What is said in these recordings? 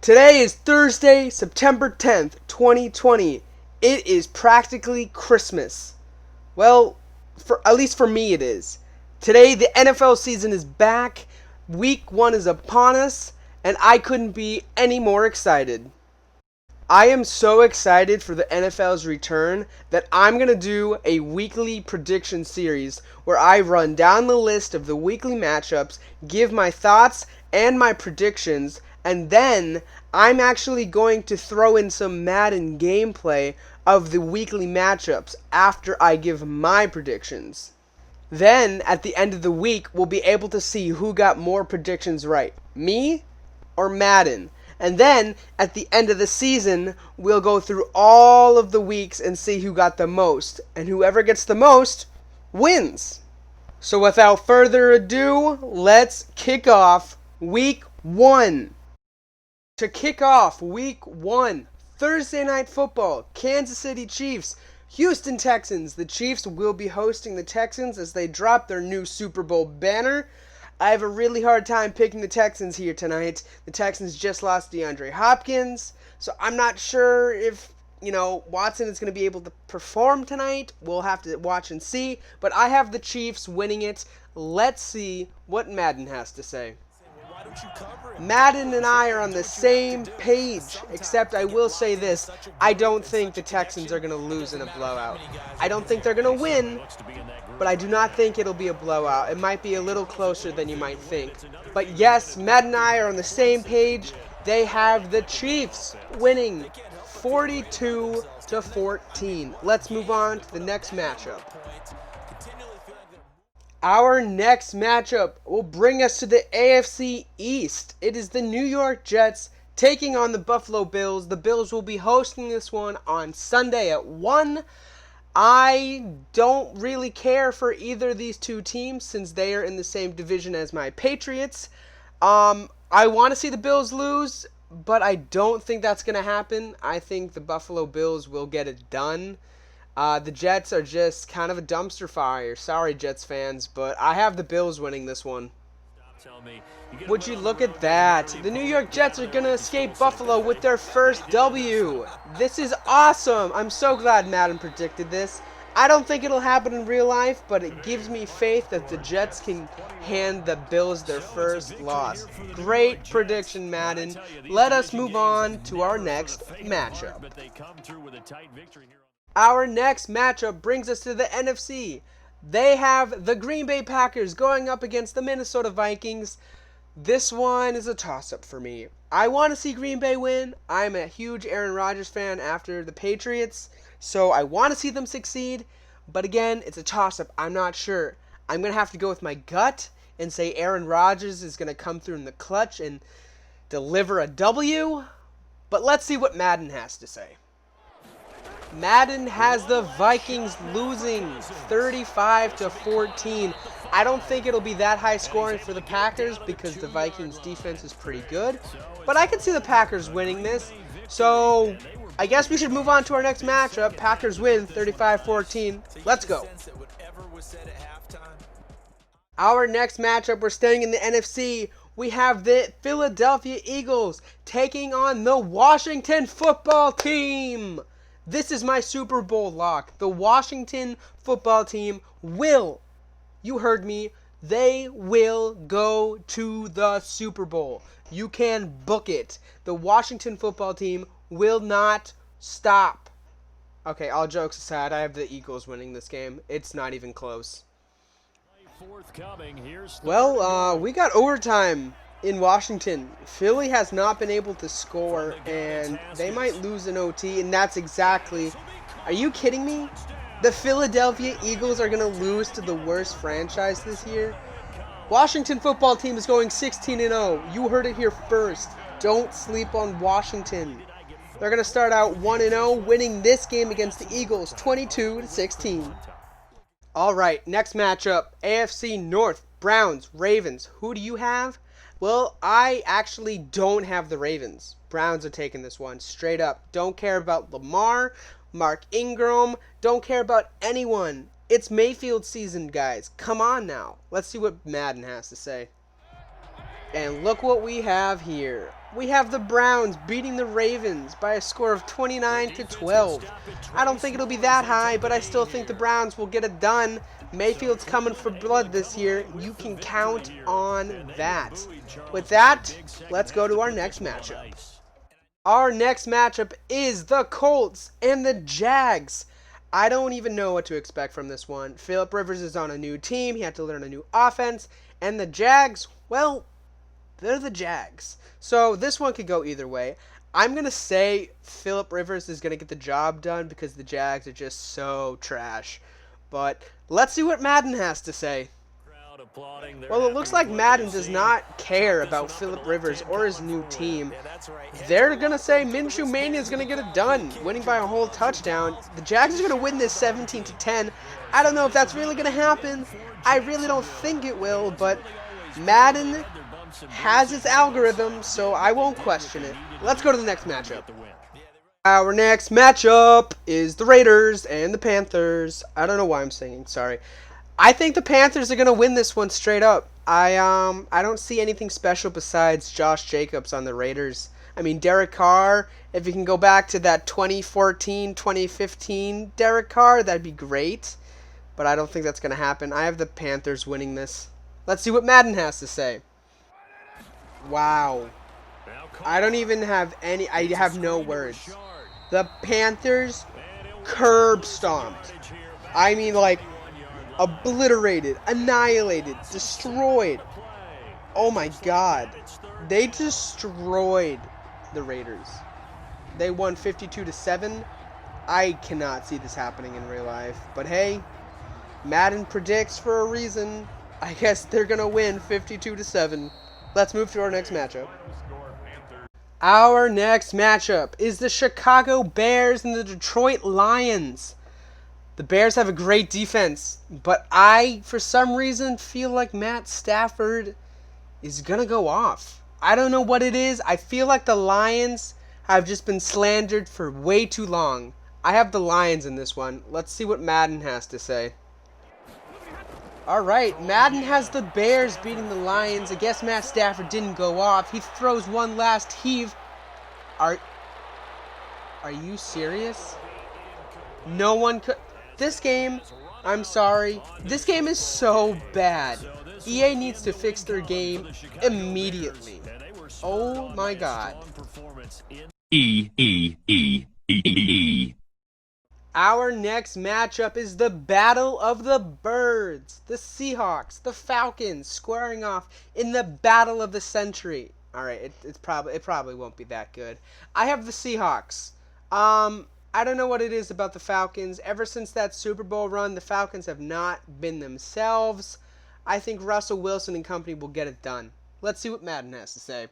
Today is Thursday, September 10th, 2020. It is practically Christmas. Well, at least for me it is. Today the NFL season is back, week 1 is upon us, and I couldn't be any more excited. I am so excited for the NFL's return that I'm going to do a weekly prediction series where I run down the list of the weekly matchups, give my thoughts and my predictions, and then I'm actually going to throw in some Madden gameplay of the weekly matchups after I give my predictions. Then, at the end of the week, we'll be able to see who got more predictions right, me or Madden. And then, at the end of the season, we'll go through all of the weeks and see who got the most. And whoever gets the most wins. So without further ado, let's kick off week 1. To kick off week 1, Thursday Night Football, Kansas City Chiefs, Houston Texans. The Chiefs will be hosting the Texans as they drop their new Super Bowl banner. I have a really hard time picking the Texans here tonight. The Texans just lost DeAndre Hopkins, so I'm not sure if, Watson is going to be able to perform tonight. We'll have to watch and see, but I have the Chiefs winning it. Let's see what Madden has to say. Madden and I are on the same page, except I will say this, I don't think the Texans are going to lose in a blowout. I don't think they're going to win, but I do not think it'll be a blowout. It might be a little closer than you might think. But yes, Madden and I are on the same page. They have the Chiefs winning 42-14. Let's move on to the next matchup. Our next matchup will bring us to the AFC East. It is the New York Jets taking on the Buffalo Bills. The Bills will be hosting this one on Sunday at 1. I don't really care for either of these two teams since they are in the same division as my Patriots. I want to see the Bills lose, but I don't think that's going to happen. I think the Buffalo Bills will get it done. The Jets are just kind of a dumpster fire. Sorry, Jets fans, but I have the Bills winning this one. Would you look at that? The New York Jets are going to escape Buffalo with their first W. This is awesome. I'm so glad Madden predicted this. I don't think it'll happen in real life, but it gives me faith that the Jets can hand the Bills their first loss. Great prediction, Madden. Let us move on to our next matchup. Our next matchup brings us to the NFC. They have the Green Bay Packers going up against the Minnesota Vikings. This one is a toss-up for me. I want to see Green Bay win. I'm a huge Aaron Rodgers fan after the Patriots, so I want to see them succeed. But again, it's a toss-up. I'm not sure. I'm going to have to go with my gut and say Aaron Rodgers is going to come through in the clutch and deliver a W. But let's see what Madden has to say. Madden has the Vikings losing 35-14. I don't think it'll be that high scoring for the Packers because the Vikings defense is pretty good. But I can see the Packers winning this. So I guess we should move on to our next matchup. Packers win 35-14. Let's go. Our next matchup, we're staying in the NFC. We have the Philadelphia Eagles taking on the Washington Football Team. This is my Super Bowl lock. The Washington Football Team will, you heard me, they will go to the Super Bowl. You can book it. The Washington Football Team will not stop. Okay, all jokes aside, I have the Eagles winning this game. It's not even close. Well, we got overtime in Washington. Philly has not been able to score, and they might lose an OT, and that's exactly... Are you kidding me? The Philadelphia Eagles are going to lose to the worst franchise this year? Washington Football Team is going 16-0. You heard it here first. Don't sleep on Washington. They're going to start out 1-0, winning this game against the Eagles 22-16. All right, next matchup, AFC North, Browns, Ravens. Who do you have? Well, I actually don't have the Ravens. Browns are taking this one straight up. Don't care about Lamar, Mark Ingram. Don't care about anyone. It's Mayfield season, guys. Come on now. Let's see what Madden has to say. And look what we have here. We have the Browns beating the Ravens by a score of 29-12. I don't think it'll be that high, but I still think the Browns will get it done. Mayfield's coming for blood this year. You can count on that. With that, let's go to our next matchup. Our next matchup is the Colts and the Jags. I don't even know what to expect from this one. Philip Rivers is on a new team. He had to learn a new offense. And the Jags, well, they're the Jags. So this one could go either way. I'm going to say Philip Rivers is going to get the job done because the Jags are just so trash. But let's see what Madden has to say. Well, it looks like Madden does not care about Philip Rivers or his new team. They're going to say Minshew Mania is going to get it done, winning by a whole touchdown. The Jags are going to win this 17-10. I don't know if that's really going to happen. I really don't think it will, but Madden has its algorithm, so I won't question it. Let's go to the next matchup. Our next matchup is the Raiders and the Panthers. I don't know why I'm singing, sorry. I think the Panthers are going to win this one straight up. I don't see anything special besides Josh Jacobs on the Raiders. I mean, Derek Carr, if you can go back to that 2014, 2015 Derek Carr, that'd be great. But I don't think that's going to happen. I have the Panthers winning this. Let's see what Madden has to say. Wow. I don't even have any, I have no words. The Panthers curb stomped. I mean, like, obliterated, annihilated, destroyed. Oh my god. They destroyed the Raiders. They won 52-7. I cannot see this happening in real life. But hey, Madden predicts for a reason. I guess they're going to win 52-7. Let's move to our next matchup. Our next matchup is the Chicago Bears and the Detroit Lions. The Bears have a great defense, but I, for some reason, feel like Matt Stafford is going to go off. I don't know what it is. I feel like the Lions have just been slandered for way too long. I have the Lions in this one. Let's see what Madden has to say. Alright, Madden has the Bears beating the Lions. I guess Matt Stafford didn't go off. He throws one last heave. Are you serious? No one could... This game, I'm sorry. This game is so bad. EA needs to fix their game immediately. Oh my god. Our next matchup is the Battle of the Birds. The Seahawks, the Falcons squaring off in the Battle of the Century. Alright, it probably won't be that good. I have the Seahawks. I don't know what it is about the Falcons. Ever since that Super Bowl run, the Falcons have not been themselves. I think Russell Wilson and company will get it done. Let's see what Madden has to say.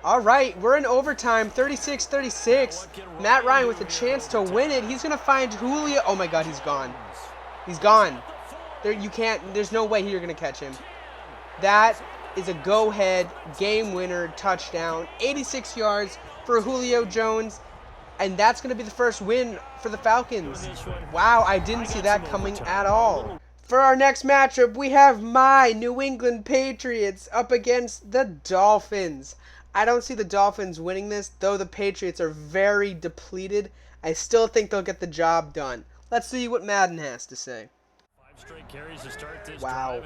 Alright, we're in overtime, 36-36. Matt Ryan with a chance to win it. He's going to find Julio. Oh my god, he's gone. He's gone. There's no way you're going to catch him. That is a go-ahead, game-winner touchdown. 86 yards for Julio Jones. And that's going to be the first win for the Falcons. Wow, I didn't see that coming at all. For our next matchup, we have my New England Patriots up against the Dolphins. I don't see the Dolphins winning this, though the Patriots are very depleted. I still think they'll get the job done. Let's see what Madden has to say. Wow.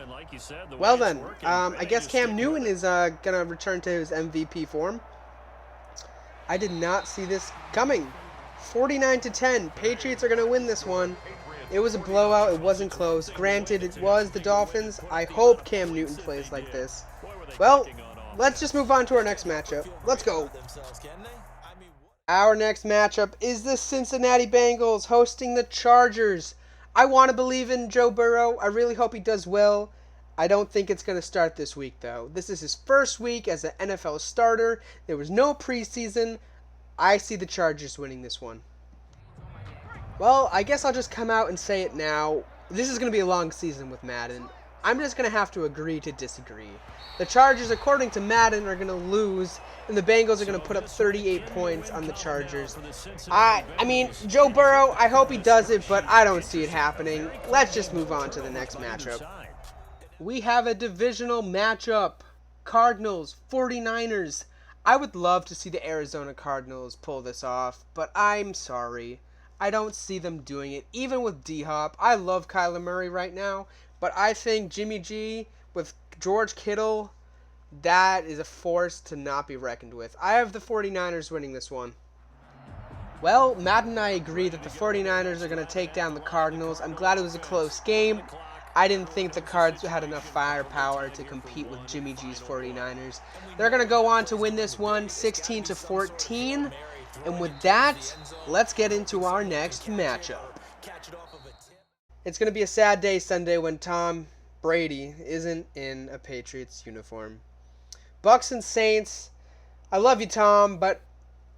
Well then, I guess Cam Newton is going to return to his MVP form. I did not see this coming. 49-10. Patriots are going to win this one. It was a blowout. It wasn't close. Granted, it was the Dolphins. I hope Cam Newton plays like this. Well, let's just move on to our next matchup. Let's go. Our next matchup is the Cincinnati Bengals hosting the Chargers. I want to believe in Joe Burrow. I really hope he does well. I don't think it's going to start this week, though. This is his first week as an NFL starter. There was no preseason. I see the Chargers winning this one. Well, I guess I'll just come out and say it now. This is going to be a long season with Madden. I'm just going to have to agree to disagree. The Chargers, according to Madden, are going to lose, and the Bengals are going to put up 38 points on the Chargers. I mean, Joe Burrow, I hope he does it, but I don't see it happening. Let's just move on to the next matchup. We have a divisional matchup. Cardinals, 49ers. I would love to see the Arizona Cardinals pull this off, but I'm sorry. I don't see them doing it, even with D-Hop. I love Kyler Murray right now, but I think Jimmy G with George Kittle, that is a force to not be reckoned with. I have the 49ers winning this one. Well, Madden and I agree that the 49ers are going to take down the Cardinals. I'm glad it was a close game. I didn't think the Cards had enough firepower to compete with Jimmy G's 49ers. They're going to go on to win this one 16-14. And with that, let's get into our next matchup. It's going to be a sad day Sunday when Tom Brady isn't in a Patriots uniform. Bucs and Saints. I love you, Tom, but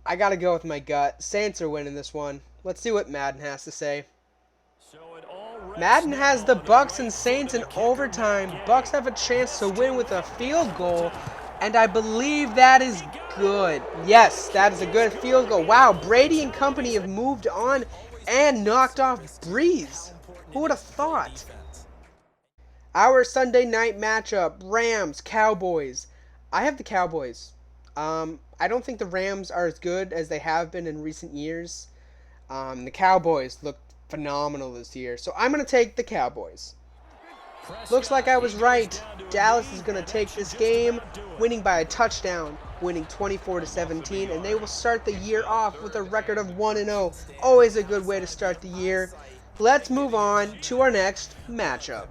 I got to go with my gut. Saints are winning this one. Let's see what Madden has to say. Madden has the Bucs and Saints in overtime. Bucs have a chance to win with a field goal, and I believe that is good. Yes, that is a good field goal. Wow, Brady and company have moved on and knocked off Breeze. Who would have thought? Our Sunday night matchup, Rams, Cowboys. I have the Cowboys. I don't think the Rams are as good as they have been in recent years. The Cowboys look phenomenal this year, so I'm going to take the Cowboys. Looks like I was right. Dallas is going to take this game, winning by a touchdown, winning 24-17, and they will start the year off with a record of 1-0. Always a good way to start the year. Let's move on to our next matchup.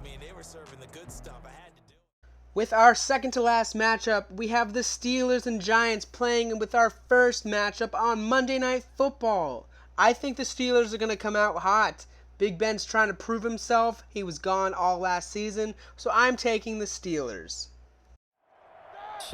With our second to last matchup, we have the Steelers and Giants playing with our first matchup on Monday Night Football. I think the Steelers are going to come out hot. Big Ben's trying to prove himself. He was gone all last season, so I'm taking the Steelers.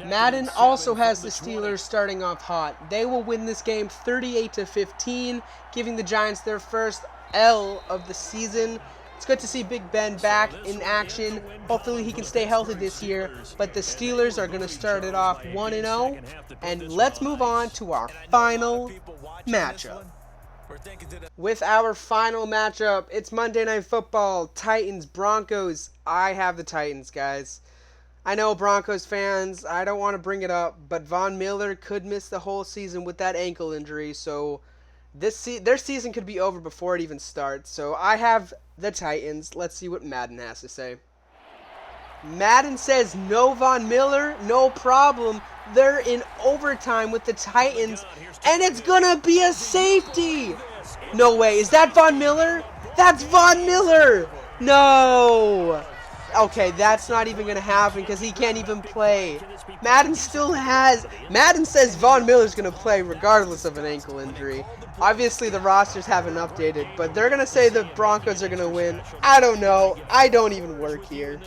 Madden also has the Steelers starting off hot. They will win this game 38-15, giving the Giants their first L of the season. It's good to see Big Ben back in action. Hopefully he can stay healthy this year. But the Steelers are going to start it off 1-0. And let's move on to our final matchup. With our final matchup, it's Monday Night Football, Titans, Broncos. I have the Titans, guys. I know Broncos fans, I don't want to bring it up, but Von Miller could miss the whole season with that ankle injury, so their season could be over before it even starts. So I have the Titans. Let's see what Madden has to say. Madden says no Von Miller, no problem. They're in overtime with the Titans, and it's gonna be a safety. No way. Is that Von Miller? That's Von Miller. No. Okay, that's not even gonna happen because he can't even play. Madden says Von Miller's gonna play regardless of an ankle injury. Obviously the rosters haven't updated, but they're gonna say the Broncos are gonna win. I don't know. I don't even work here.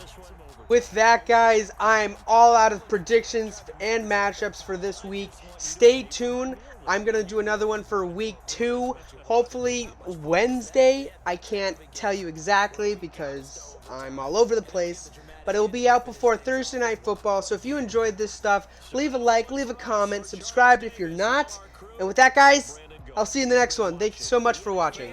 With that, guys, I'm all out of predictions and matchups for this week. Stay tuned. I'm going to do another one for week 2. Hopefully Wednesday. I can't tell you exactly because I'm all over the place. But it will be out before Thursday Night Football. So if you enjoyed this stuff, leave a like, leave a comment, subscribe if you're not. And with that, guys, I'll see you in the next one. Thank you so much for watching.